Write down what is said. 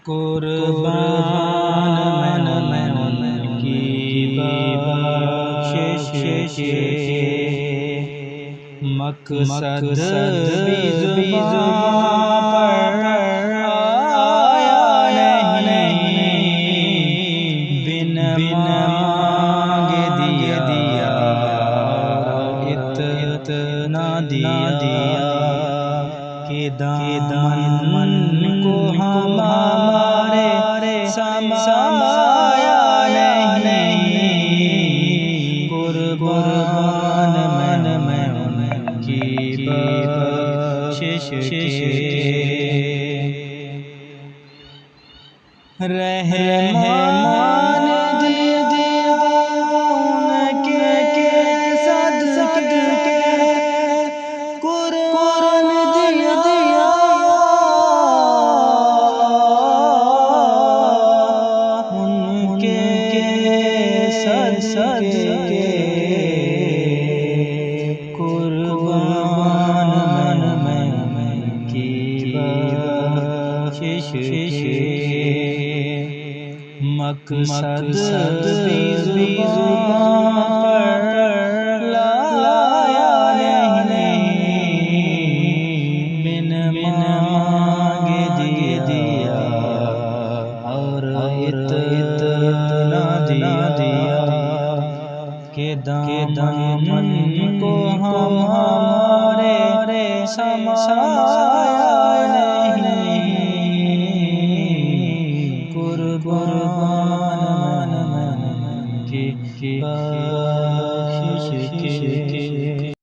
قربان من کی بخشش کے مقصد بھی زبان پر آیا نہیں، بن مانگے دیا اتنا دیا کہ دامن کو ہمارے سمایا نہیں، قربان من کی بخشش کے رحمان دیا ان کے صدقے قرآن دیا ان کے صدقے قربان من کی بخشش کے مقصد بھی زبان پر لایا نہیں، بن مانگے دیا اور اتنا دیا کہ دامن کو ہمارے سمایا